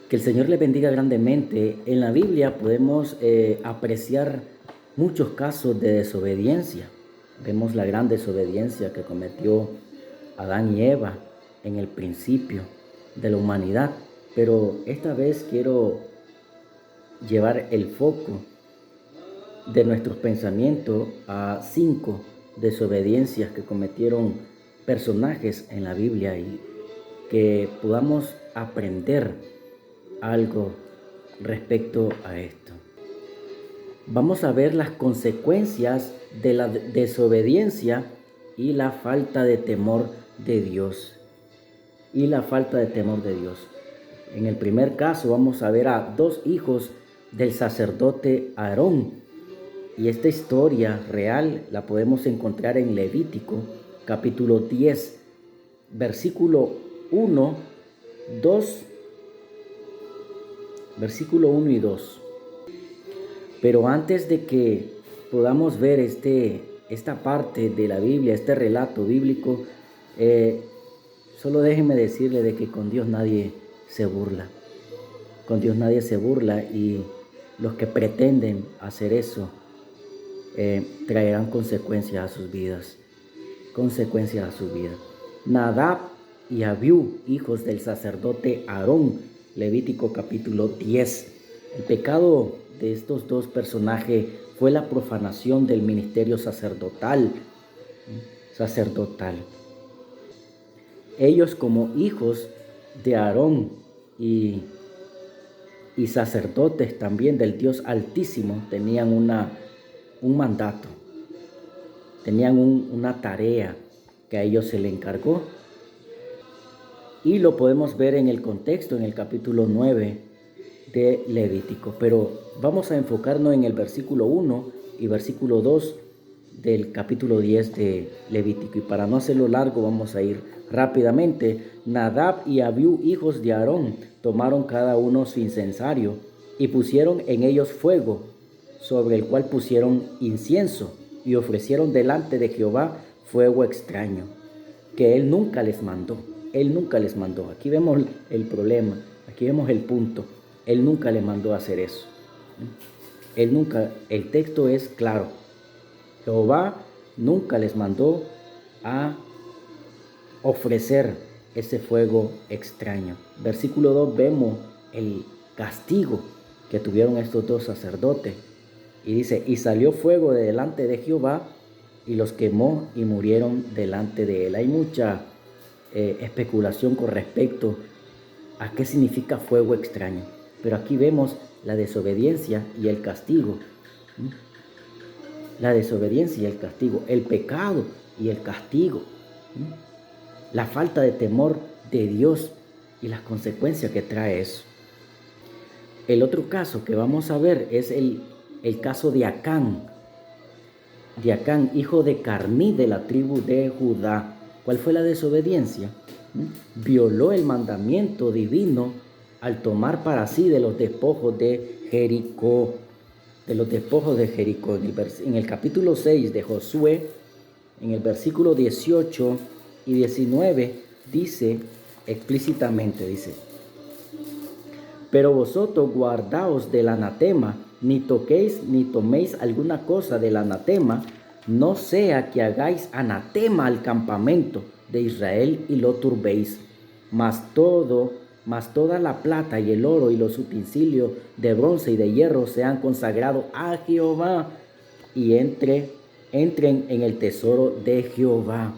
Que el Señor le bendiga grandemente. En la Biblia podemos apreciar muchos casos de desobediencia. Vemos la gran desobediencia que cometió Adán y Eva en el principio de la humanidad. Pero esta vez quiero llevar el foco de nuestros pensamientos a 5 desobediencias que cometieron personajes en la Biblia y que podamos aprender algo respecto a esto. Vamos a ver las consecuencias de la desobediencia y la falta de temor de Dios. En el primer caso vamos a ver a 2 hijos del sacerdote Aarón. Y esta historia real la podemos encontrar en Levítico, capítulo 10, versículo 1 y 2. Pero antes de que podamos ver esta parte de la Biblia, este relato bíblico, solo déjenme decirle de que con Dios nadie se burla. Con Dios nadie se burla, y los que pretenden hacer eso traerán consecuencias a sus vidas. Nadab y Abiú, hijos del sacerdote Aarón, Levítico capítulo 10. El pecado de estos 2 personajes fue la profanación del ministerio sacerdotal. Ellos, como hijos de Aarón y sacerdotes también del Dios Altísimo, tenían un mandato, tenían una tarea que a ellos se le encargó. Y lo podemos ver en el contexto, en el capítulo 9 de Levítico. Pero vamos a enfocarnos en el versículo 1 y versículo 2 del capítulo 10 de Levítico. Y para no hacerlo largo, vamos a ir rápidamente. Nadab y Abiú, hijos de Aarón, tomaron cada uno su incensario y pusieron en ellos fuego, sobre el cual pusieron incienso, y ofrecieron delante de Jehová fuego extraño, que él nunca les mandó. Aquí vemos el problema, aquí vemos el punto. Él nunca les mandó a hacer eso. El texto es claro. Jehová nunca les mandó a ofrecer ese fuego extraño. Versículo 2, vemos el castigo que tuvieron estos 2 sacerdotes. Y dice, y salió fuego de delante de Jehová, y los quemó y murieron delante de él. Hay mucha especulación con respecto a qué significa fuego extraño. Pero aquí vemos la desobediencia y el castigo. El pecado y el castigo. La falta de temor de Dios y las consecuencias que trae eso. El otro caso que vamos a ver es el caso de Acán. Hijo de Carmí, de la tribu de Judá. ¿Cuál fue la desobediencia? Violó el mandamiento divino al tomar para sí de los despojos de Jericó. En el capítulo 6 de Josué, en el versículo 18 y 19, dice explícitamente, pero vosotros guardaos del anatema, ni toquéis ni toméis alguna cosa del anatema, no sea que hagáis anatema al campamento de Israel y lo turbéis. Mas toda la plata y el oro y los utensilios de bronce y de hierro sean consagrados a Jehová, y entren en el tesoro de Jehová.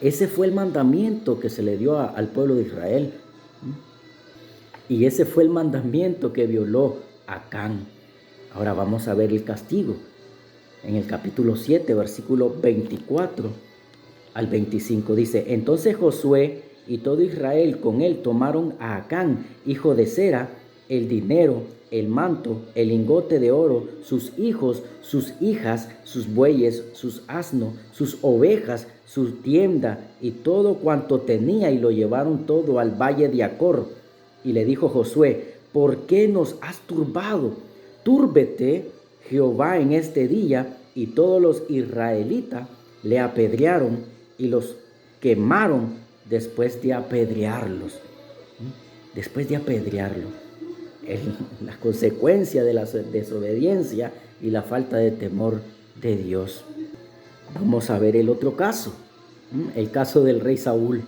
Ese fue el mandamiento que se le dio al pueblo de Israel. Y ese fue el mandamiento que violó Acán. Ahora vamos a ver el castigo. En el capítulo 7, versículo 24 al 25 dice, entonces Josué y todo Israel con él tomaron a Acán, hijo de Zera, el dinero, el manto, el lingote de oro, sus hijos, sus hijas, sus bueyes, sus asnos, sus ovejas, su tienda y todo cuanto tenía, y lo llevaron todo al valle de Acor. Y le dijo Josué, ¿por qué nos has turbado? Túrbete Jehová en este día. Y todos los israelitas le apedrearon y los quemaron después de apedrearlos. después de apedrearlo. La consecuencia de la desobediencia y la falta de temor de Dios. Vamos a ver el otro caso, el caso del rey Saúl.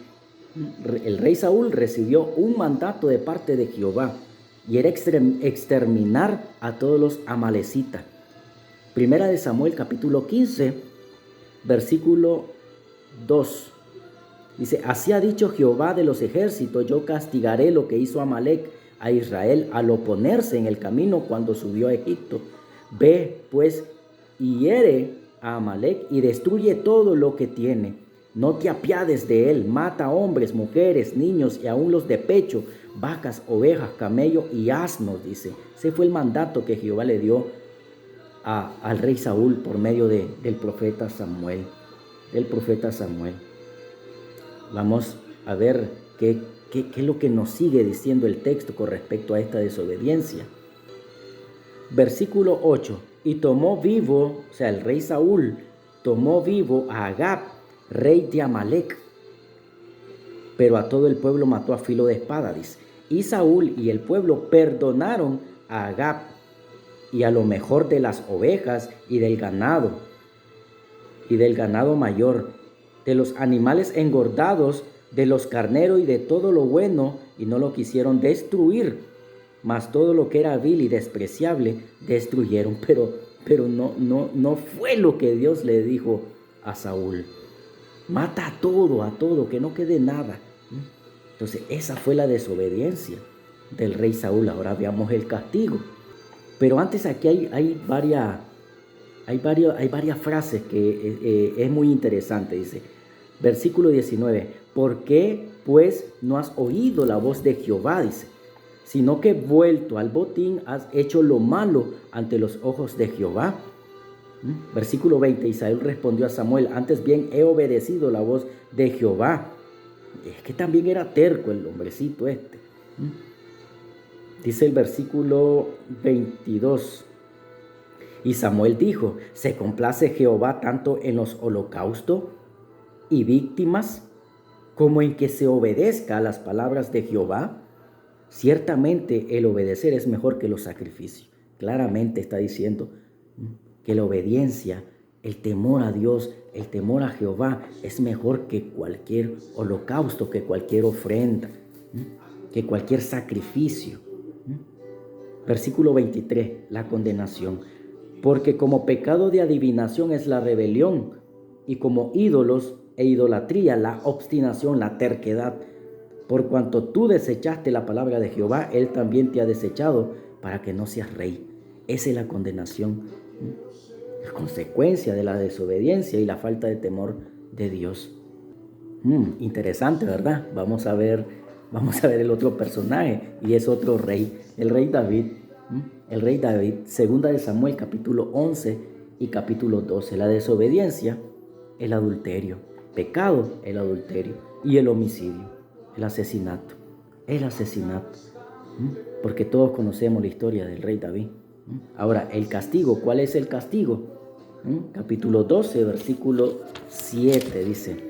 El rey Saúl recibió un mandato de parte de Jehová y era exterminar a todos los amalecitas. Primera de Samuel capítulo 15, versículo 2. Dice, así ha dicho Jehová de los ejércitos, yo castigaré lo que hizo Amalec a Israel al oponerse en el camino cuando subió a Egipto. Ve pues y hiere a Amalec y destruye todo lo que tiene. No te apiades de él, mata hombres, mujeres, niños y aún los de pecho, vacas, ovejas, camellos y asnos, dice. Ese fue el mandato que Jehová le dio al rey Saúl por medio del profeta Samuel. Vamos a ver qué es lo que nos sigue diciendo el texto con respecto a esta desobediencia. Versículo 8. Y tomó vivo, o sea, el rey Saúl tomó vivo a Agag, rey de Amalec, pero a todo el pueblo mató a filo de espada, dice. Y Saúl y el pueblo perdonaron a Agag y a lo mejor de las ovejas y del ganado mayor, de los animales engordados, de los carneros y de todo lo bueno, y no lo quisieron destruir, mas todo lo que era vil y despreciable destruyeron. Pero no fue lo que Dios le dijo a Saúl. Mata a todo, que no quede nada. Entonces esa fue la desobediencia del rey Saúl. Ahora veamos el castigo. Pero antes aquí hay varias frases que es muy interesante. Dice, versículo 19, ¿por qué pues no has oído la voz de Jehová? Dice, sino que vuelto al botín has hecho lo malo ante los ojos de Jehová. Versículo 20, y Saúl respondió a Samuel, antes bien he obedecido la voz de Jehová. Es que también era terco el hombrecito este. Dice el versículo 22, y Samuel dijo, ¿se complace Jehová tanto en los holocaustos y víctimas como en que se obedezca a las palabras de Jehová? Ciertamente el obedecer es mejor que los sacrificios. Claramente está diciendo que la obediencia, el temor a Dios, el temor a Jehová es mejor que cualquier holocausto, que cualquier ofrenda, que cualquier sacrificio. Versículo 23, la condenación. Porque como pecado de adivinación es la rebelión, y como ídolos e idolatría la obstinación, la terquedad. Por cuanto tú desechaste la palabra de Jehová, Él también te ha desechado para que no seas rey. Esa es la condenación, la consecuencia de la desobediencia y la falta de temor de Dios. Interesante, ¿verdad? Vamos a ver el otro personaje, y es otro rey, el rey David. El rey David, segunda de Samuel, capítulo 11 y capítulo 12. La desobediencia, el adulterio. Pecado, el adulterio. Y el homicidio, el asesinato. Porque todos conocemos la historia del rey David. Ahora, el castigo, ¿cuál es el castigo? Capítulo 12, versículo 7 dice,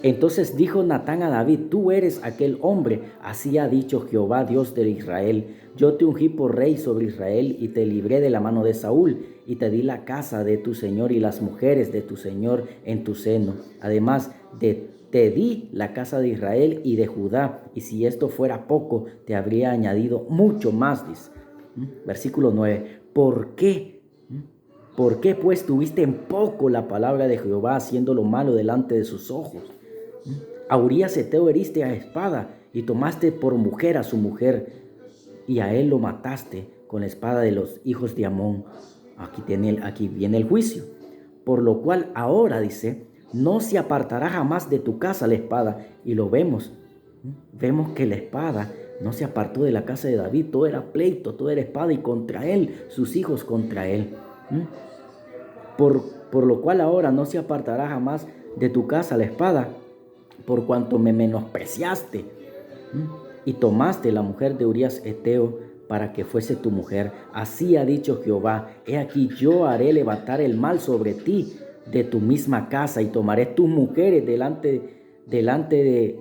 entonces dijo Natán a David, tú eres aquel hombre, así ha dicho Jehová, Dios de Israel. Yo te ungí por rey sobre Israel y te libré de la mano de Saúl y te di la casa de tu señor y las mujeres de tu señor en tu seno. Además, te di la casa de Israel y de Judá, y si esto fuera poco, te habría añadido mucho más, dice. Versículo 9, ¿por qué? ¿Por qué pues tuviste en poco la palabra de Jehová, haciendo lo malo delante de sus ojos? A Urías Eteo heriste a espada y tomaste por mujer a su mujer, y a él lo mataste con la espada de los hijos de Amón. Aquí viene el juicio. Por lo cual ahora, dice, no se apartará jamás de tu casa la espada. Y lo vemos. Vemos que la espada no se apartó de la casa de David. Todo era pleito, todo era espada, y contra él, sus hijos contra él. Por lo cual ahora no se apartará jamás de tu casa la espada, por cuanto me menospreciaste y tomaste la mujer de Urías Eteo para que fuese tu mujer. Así ha dicho Jehová, he aquí yo haré levantar el mal sobre ti de tu misma casa, y tomaré tus mujeres delante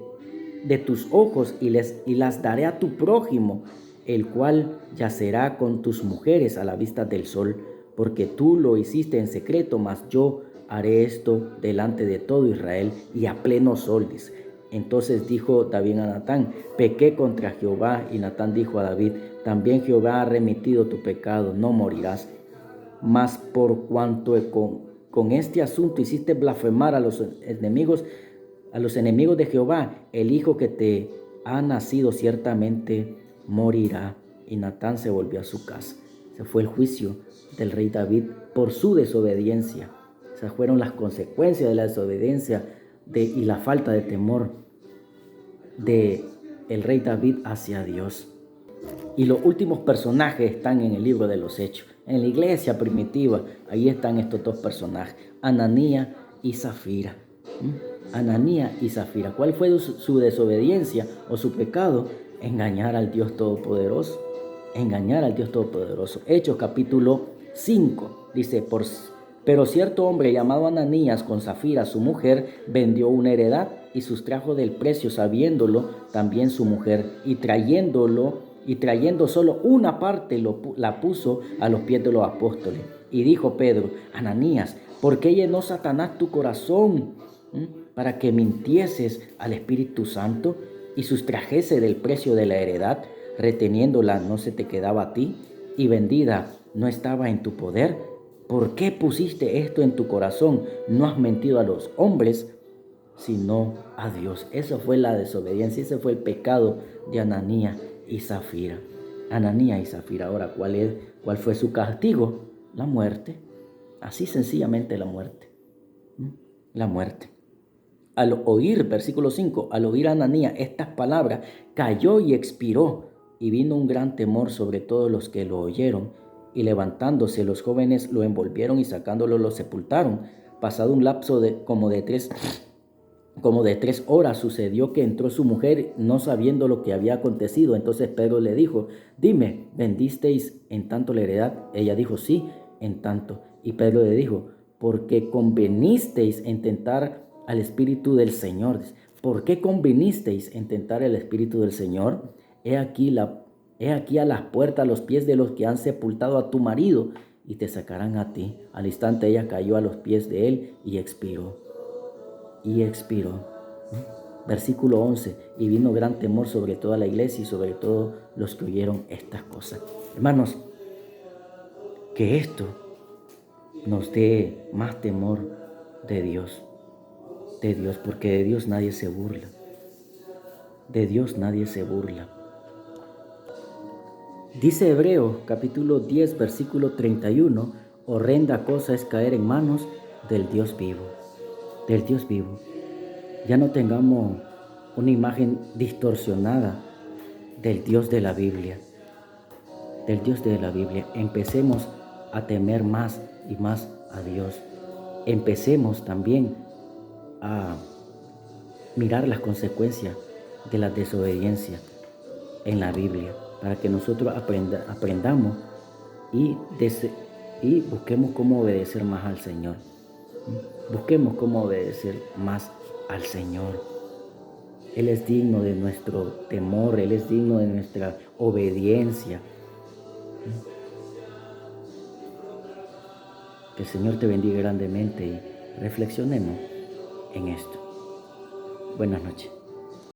de tus ojos y las daré a tu prójimo, el cual yacerá con tus mujeres a la vista del sol, porque tú lo hiciste en secreto, mas yo haré esto delante de todo Israel y a pleno sol, dice. Entonces dijo David a Natán: pequé contra Jehová. Y Natán dijo a David: también Jehová ha remitido tu pecado, no morirás. Mas por cuanto con este asunto hiciste blasfemar a los enemigos de Jehová, el hijo que te ha nacido ciertamente morirá. Y Natán se volvió a su casa. Ese fue el juicio del rey David por su desobediencia. Esas fueron las consecuencias de la desobediencia y la falta de temor de el rey David hacia Dios. Y los últimos personajes están en el libro de los Hechos. En la iglesia primitiva, ahí están estos dos personajes, Ananías y Zafira. Ananías y Zafira. ¿Cuál fue su desobediencia o su pecado? Engañar al Dios Todopoderoso. Engañar al Dios Todopoderoso. Hechos capítulo 5 dice: pero cierto hombre llamado Ananías, con Zafira su mujer, vendió una heredad y sustrajo del precio, sabiéndolo también su mujer, y trayendo solo una parte la puso a los pies de los apóstoles. Y dijo Pedro: Ananías, ¿por qué llenó Satanás tu corazón para que mintieses al Espíritu Santo y sustrajese del precio de la heredad? Reteniéndola no se te quedaba a ti, y vendida no estaba en tu poder. ¿Por qué pusiste esto en tu corazón? No has mentido a los hombres, sino a Dios. Esa fue la desobediencia, ese fue el pecado de Ananías y Zafira. Ananías y Zafira. Ahora, ¿cuál fue su castigo? La muerte. Así sencillamente la muerte. La muerte. Al oír, versículo 5, al oír a Ananías estas palabras, cayó y expiró, y vino un gran temor sobre todos los que lo oyeron. Y levantándose los jóvenes lo envolvieron y sacándolo lo sepultaron. Pasado un lapso como de tres horas, sucedió que entró su mujer, no sabiendo lo que había acontecido. Entonces Pedro le dijo: dime, ¿vendisteis en tanto la heredad? Ella dijo: sí, en tanto. Y Pedro le dijo: ¿por qué convenisteis en tentar al Espíritu del Señor? ¿Por qué convenisteis en tentar el Espíritu del Señor? He aquí a las puertas los pies de los que han sepultado a tu marido, y te sacarán a ti. Al instante ella cayó a los pies de él y expiró. Versículo 11. Y vino gran temor sobre toda la iglesia y sobre todos los que oyeron estas cosas. Hermanos, que esto nos dé más temor de Dios, porque de Dios nadie se burla. De Dios nadie se burla. Dice Hebreos capítulo 10, versículo 31, horrenda cosa es caer en manos del Dios vivo. Del Dios vivo. Ya no tengamos una imagen distorsionada del Dios de la Biblia. Del Dios de la Biblia. Empecemos a temer más y más a Dios. Empecemos también a mirar las consecuencias de la desobediencia en la Biblia, para que nosotros aprendamos y busquemos cómo obedecer más al Señor. Busquemos cómo obedecer más al Señor. Él es digno de nuestro temor, Él es digno de nuestra obediencia. Que el Señor te bendiga grandemente y reflexionemos en esto. Buenas noches.